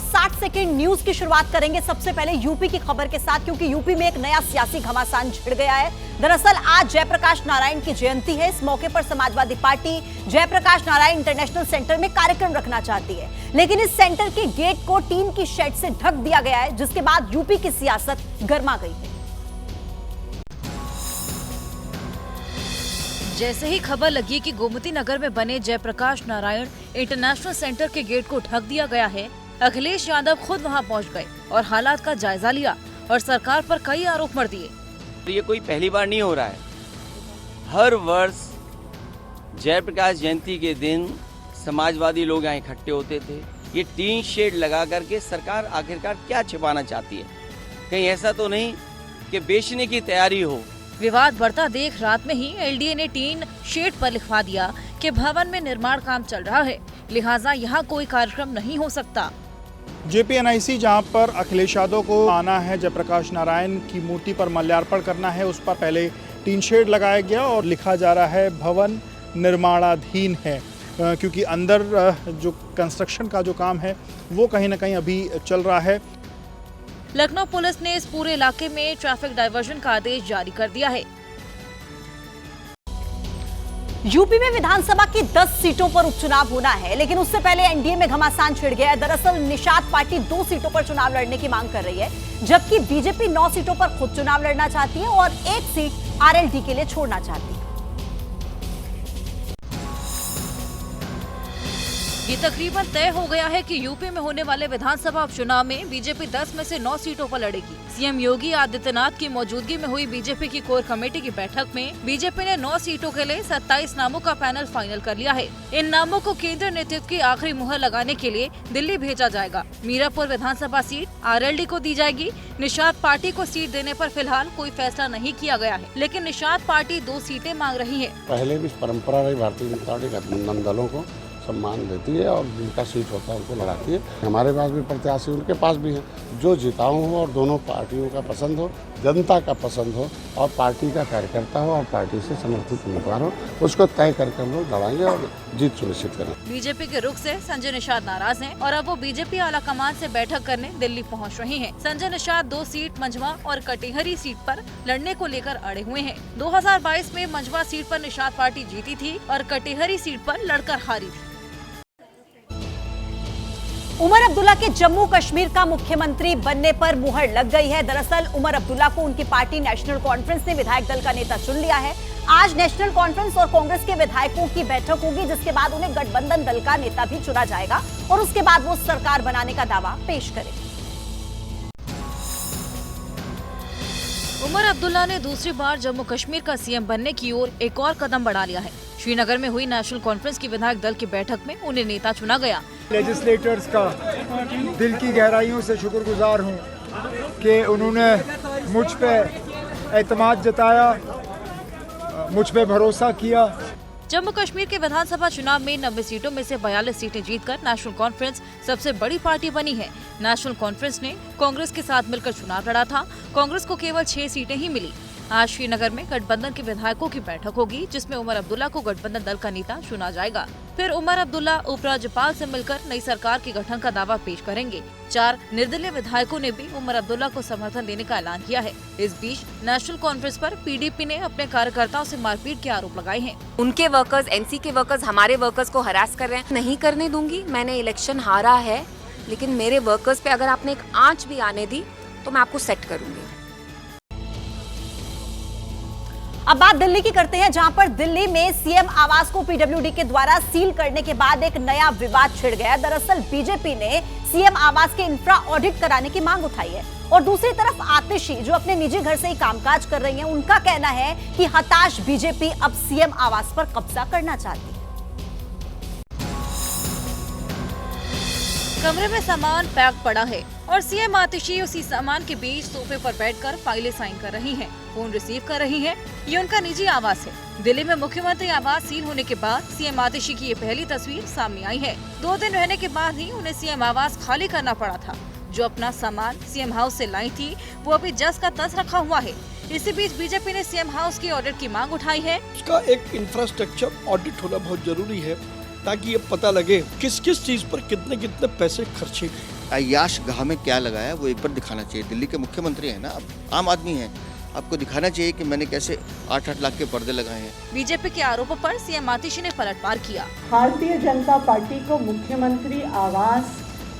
60 second news की शुरुआत करेंगे सबसे पहले यूपी की खबर के साथ, क्योंकि यूपी में एक नया सियासी घमासान छिड़ गया है। दरअसल आज जयप्रकाश नारायण की जयंती है। इस मौके पर समाजवादी पार्टी जयप्रकाश नारायण इंटरनेशनल सेंटर में कार्यक्रम रखना चाहती है, लेकिन इस सेंटर के गेट को टीन की शेड से ढक दिया गया है, जिसके बाद यूपी की सियासत गर्मा गई है। जैसे ही खबर लगी कि गोमती नगर में बने जयप्रकाश नारायण इंटरनेशनल सेंटर के गेट को ढक दिया गया है, अखिलेश यादव खुद वहां पहुंच गए और हालात का जायजा लिया और सरकार पर कई आरोप मढ़ दिए। ये कोई पहली बार नहीं हो रहा है। हर वर्ष जयप्रकाश जयंती के दिन समाजवादी लोग यहाँ इकट्ठे होते थे। ये टीन शेड लगा करके सरकार आखिरकार क्या छिपाना चाहती है? कहीं ऐसा तो नहीं कि बेचने की तैयारी हो? विवाद बढ़ता देख रात में ही एलडीए ने टीन शेड पर लिखवा दिया कि भवन में निर्माण काम चल रहा है, लिहाजा यहाँ कोई कार्यक्रम नहीं हो सकता। जेपीएनआईसी जहां पर अखिलेश यादव को आना है, जयप्रकाश नारायण की मूर्ति पर माल्यार्पण करना है, उस पर पहले टीन शेड लगाया गया और लिखा जा रहा है भवन निर्माणाधीन है, क्योंकि अंदर जो कंस्ट्रक्शन का जो काम है वो कहीं ना कहीं अभी चल रहा है। लखनऊ पुलिस ने इस पूरे इलाके में ट्रैफिक डायवर्जन का आदेश जारी कर दिया है। यूपी में विधानसभा की 10 सीटों पर उपचुनाव होना है, लेकिन उससे पहले एनडीए में घमासान छिड़ गया है। दरअसल निषाद पार्टी 2 सीटों पर चुनाव लड़ने की मांग कर रही है, जबकि बीजेपी 9 सीटों पर खुद चुनाव लड़ना चाहती है और 1 सीट आरएलडी के लिए छोड़ना चाहती है। ये तकरीबन तय हो गया है कि यूपी में होने वाले विधानसभा उपचुनाव में बीजेपी 10 में से 9 सीटों पर लड़ेगी। सीएम योगी आदित्यनाथ की मौजूदगी में हुई बीजेपी की कोर कमेटी की बैठक में बीजेपी ने 9 सीटों के लिए 27 नामों का पैनल फाइनल कर लिया है। इन नामों को केंद्रीय नेतृत्व की आखिरी मुहर लगाने के लिए दिल्ली भेजा जाएगा। मीरापुर विधानसभा सीट आरएलडी को दी जाएगी। निषाद पार्टी को सीट देने पर फिलहाल कोई फैसला नहीं किया गया है, लेकिन निषाद पार्टी 2 सीटें मांग रही है। पहले भी परंपरा रही भारतीय जनता पार्टी गठबंधन दलों को सम्मान देती है और जिनका सीट होता है उनको लड़ाती है। हमारे पास भी प्रत्याशी उनके पास भी है, जो जिताऊ हो और दोनों पार्टियों का पसंद हो, जनता का पसंद हो और पार्टी का कार्यकर्ता हो और पार्टी से समर्थित उम्मीदवार हो, उसको तय करके हम लोग लड़ाएंगे और जीत सुनिश्चित करें। बीजेपी के रुख से संजय निषाद नाराज हैं और अब वो बीजेपी आला कमान से बैठक करने दिल्ली पहुंच रहे हैं। संजय निषाद 2 सीट मंझवा और कटिहरी सीट पर लड़ने को लेकर अड़े हुए हैं। 2022 में मंझवा सीट पर निषाद पार्टी जीती थी और कटिहरी सीट पर लड़कर हारी थी। उमर अब्दुल्ला के जम्मू कश्मीर का मुख्यमंत्री बनने पर मुहर लग गई है। दरअसल उमर अब्दुल्ला को उनकी पार्टी नेशनल कॉन्फ्रेंस ने विधायक दल का नेता चुन लिया है। आज नेशनल कॉन्फ्रेंस और कांग्रेस के विधायकों की बैठक होगी, जिसके बाद उन्हें गठबंधन दल का नेता भी चुना जाएगा और उसके बाद वो सरकार बनाने का दावा पेश करेंगे। उमर अब्दुल्ला ने दूसरी बार जम्मू कश्मीर का सीएम बनने की ओर एक और कदम बढ़ा लिया है। श्रीनगर में हुई नेशनल कॉन्फ्रेंस की विधायक दल की बैठक में उन्हें नेता चुना गया। लेजिस्लेटर्स का दिल की गहराइयों से शुक्रगुजार हूं कि उन्होंने मुझ पे एतमाद जताया, मुझ पे भरोसा किया। जम्मू कश्मीर के विधानसभा चुनाव में 90 सीटों में से 42 सीटें जीतकर नेशनल कॉन्फ्रेंस सबसे बड़ी पार्टी बनी है। नेशनल कॉन्फ्रेंस ने कांग्रेस के साथ मिलकर चुनाव लड़ा था। कांग्रेस को केवल 6 सीटें ही मिली। आज श्रीनगर में गठबंधन के विधायकों की बैठक होगी, जिसमें उमर अब्दुल्ला को गठबंधन दल का नेता चुना जाएगा। फिर उमर अब्दुल्ला उपराज्यपाल से मिलकर नई सरकार के गठन का दावा पेश करेंगे। 4 निर्दलीय विधायकों ने भी उमर अब्दुल्ला को समर्थन देने का ऐलान किया है। इस बीच नेशनल कॉन्फ्रेंस पर पीडीपी ने अपने कार्यकर्ताओं से मारपीट के आरोप लगाए हैं। उनके वर्कर्स, एनसी के वर्कर्स हमारे वर्कर्स को हरास कर रहे हैं। नहीं करने दूंगी। मैंने इलेक्शन हारा है, लेकिन मेरे वर्कर्स पे अगर आपने एक आंच भी आने दी तो मैं आपको सेट करूंगी। अब बात दिल्ली की करते हैं, जहां पर दिल्ली में सीएम आवास को पीडब्ल्यूडी के द्वारा सील करने के बाद एक नया विवाद छिड़ गया। दरअसल बीजेपी ने सीएम आवास के इंफ्रा ऑडिट कराने की मांग उठाई है और दूसरी तरफ आतिशी, जो अपने निजी घर से ही कामकाज कर रही हैं, उनका कहना है कि हताश बीजेपी अब सीएम आवास पर कब्जा करना चाहती है। कमरे में सामान पैक पड़ा है और सीएम आतिशी उसी सामान के बीच सोफे पर बैठकर फाइलें साइन कर रही हैं, फोन रिसीव कर रही हैं। ये उनका निजी आवास है। दिल्ली में मुख्यमंत्री आवास सील होने के बाद सीएम आतिशी की ये पहली तस्वीर सामने आई है। 2 दिन रहने के बाद ही उन्हें सीएम आवास खाली करना पड़ा था। जो अपना सामान सीएम हाउस से लाई थी, वो अभी जस का तस रखा हुआ है। इसी बीच बीजेपी ने सीएम हाउस की ऑडिट की मांग उठाई है। उसका एक इंफ्रास्ट्रक्चर ऑडिट होना बहुत जरूरी है, ताकि ये पता लगे किस किस चीज पर कितने कितने पैसे खर्चे गए। अय्याश गाह में क्या लगाया वो एक बार दिखाना चाहिए। दिल्ली के मुख्यमंत्री हैं ना, आप आम आदमी हैं, आपको दिखाना चाहिए कि मैंने कैसे 8-8 लाख के पर्दे लगाए हैं। बीजेपी के आरोपों पर सीएम आतिशी ने पलटवार किया। भारतीय जनता पार्टी को मुख्यमंत्री आवास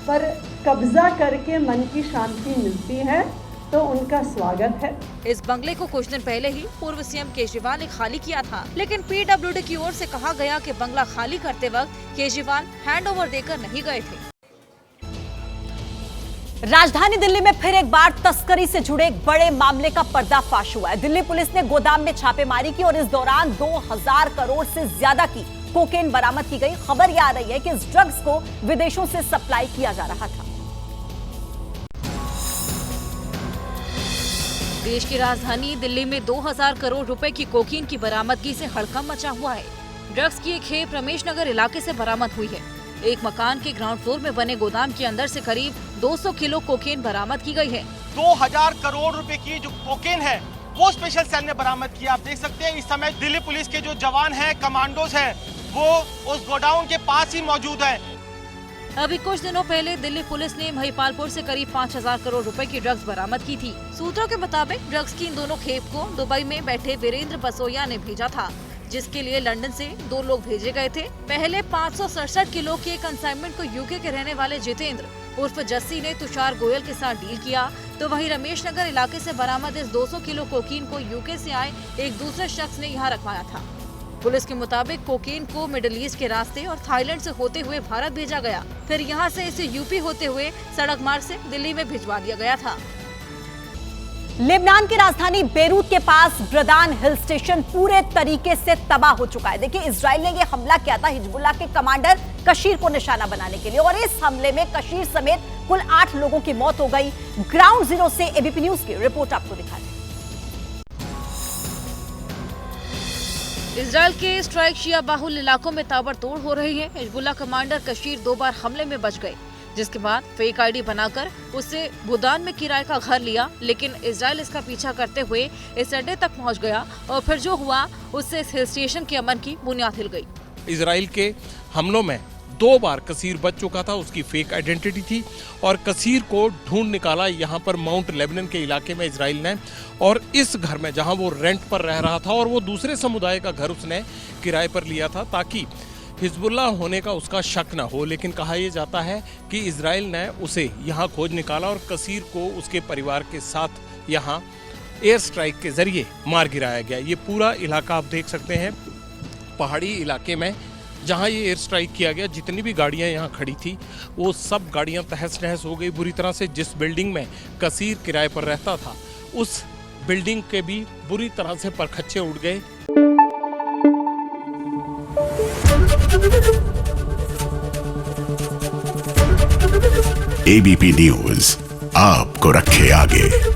पर कब्जा करके मन की शांति मिलती है तो उनका स्वागत है। इस बंगले को कुछ दिन पहले ही पूर्व सीएम केजरीवाल ने खाली किया था, लेकिन पीडब्ल्यूडी की ओर से कहा गया कि बंगला खाली करते वक्त केजरीवाल हैंडओवर देकर नहीं गए थे। राजधानी दिल्ली में फिर एक बार तस्करी से जुड़े एक बड़े मामले का पर्दाफाश हुआ है। दिल्ली पुलिस ने गोदाम में छापेमारी की और इस दौरान 2000 करोड़ से ज्यादा की कोकेन बरामद की गई। खबर यह आ रही है कि इस ड्रग्स को विदेशों से सप्लाई किया जा रहा था। देश की राजधानी दिल्ली में 2000 करोड़ रुपए की कोकीन की बरामदगी से हड़कंप मचा हुआ है। ड्रग्स की एक खेप रमेश नगर इलाके से बरामद हुई है। एक मकान के ग्राउंड फ्लोर में बने गोदाम के अंदर से करीब 200 किलो कोकेन बरामद की गई है। 2000 करोड़ रुपए की जो कोकेन है वो स्पेशल सेल ने बरामद किया। आप देख सकते हैं इस समय दिल्ली पुलिस के जो जवान हैं, कमांडोज हैं, वो उस गोडाउन के पास ही मौजूद हैं। अभी कुछ दिनों पहले दिल्ली पुलिस ने महिपालपुर से करीब 5000 करोड़ रुपए की ड्रग्स बरामद की थी। सूत्रों के मुताबिक ड्रग्स की इन दोनों खेप को दुबई में बैठे वीरेंद्र बसोया ने भेजा था, जिसके लिए लंदन से 2 लोग भेजे गए थे। पहले 567 किलो के कंसाइनमेंट को यूके के रहने वाले जितेंद्र उर्फ जस्सी ने तुषार गोयल के साथ डील किया, तो वहीं रमेश नगर इलाके से बरामद इस 200 किलो कोकीन को यूके से आए एक दूसरे शख्स ने यहाँ रखवाया था। पुलिस के मुताबिक कोकीन को मिडिल ईस्ट के रास्ते और थाईलैंड से होते हुए भारत भेजा गया, फिर यहाँ से इसे यूपी होते हुए सड़क मार्ग से दिल्ली में भिजवा दिया गया था। लेबनान की राजधानी बेरूत के पास ब्रदान हिल स्टेशन पूरे तरीके से तबाह हो चुका है। देखिए, इजराइल ने यह हमला किया था हिजबुल्लाह के कमांडर कशीर को निशाना बनाने के लिए और इस हमले में कशीर समेत कुल 8 लोगों की मौत हो गई। ग्राउंड जीरो से एबीपी न्यूज की रिपोर्ट आपको दिखा रहे हैं। इजराइल के स्ट्राइक शिया बाहुल इलाकों में ताबड़तोड़ हो रही है। हिजबुल्लाह कमांडर कशीर 2 बार हमले में बच गए, जिसके बाद फेक आईडी बनाकर उससे बुदान में किराए का घर लिया, लेकिन इजराइल इसका पीछा करते हुए इस अड्डे तक पहुंच गया और फिर जो हुआ उससे इस हिल स्टेशन के अमन की बुनियाद हिल गई। इजराइल के हमलों में 2 बार कसीर बच चुका था, उसकी फेक आइडेंटिटी थी और कसीर को ढूंढ निकाला यहाँ पर माउंट लेबनन के इलाके में इजराइल ने, और इस घर में जहाँ वो रेंट पर रह रहा था और वो दूसरे समुदाय का घर उसने किराए पर लिया था ताकि हिजबुल्लाह होने का उसका शक न हो। लेकिन कहा यह जाता है कि इजराइल ने उसे यहाँ खोज निकाला और कसीर को उसके परिवार के साथ यहाँ एयर स्ट्राइक के जरिए मार गिराया गया। ये पूरा इलाका आप देख सकते हैं, पहाड़ी इलाके में जहाँ ये एयर स्ट्राइक किया गया, जितनी भी गाड़ियाँ यहाँ खड़ी थी वो सब गाड़ियाँ तहस नहस हो गई बुरी तरह से। जिस बिल्डिंग में कसीर किराए पर रहता था उस बिल्डिंग के भी बुरी तरह से परखच्चे उड़ गए। एबीपी न्यूज आपको रखे आगे।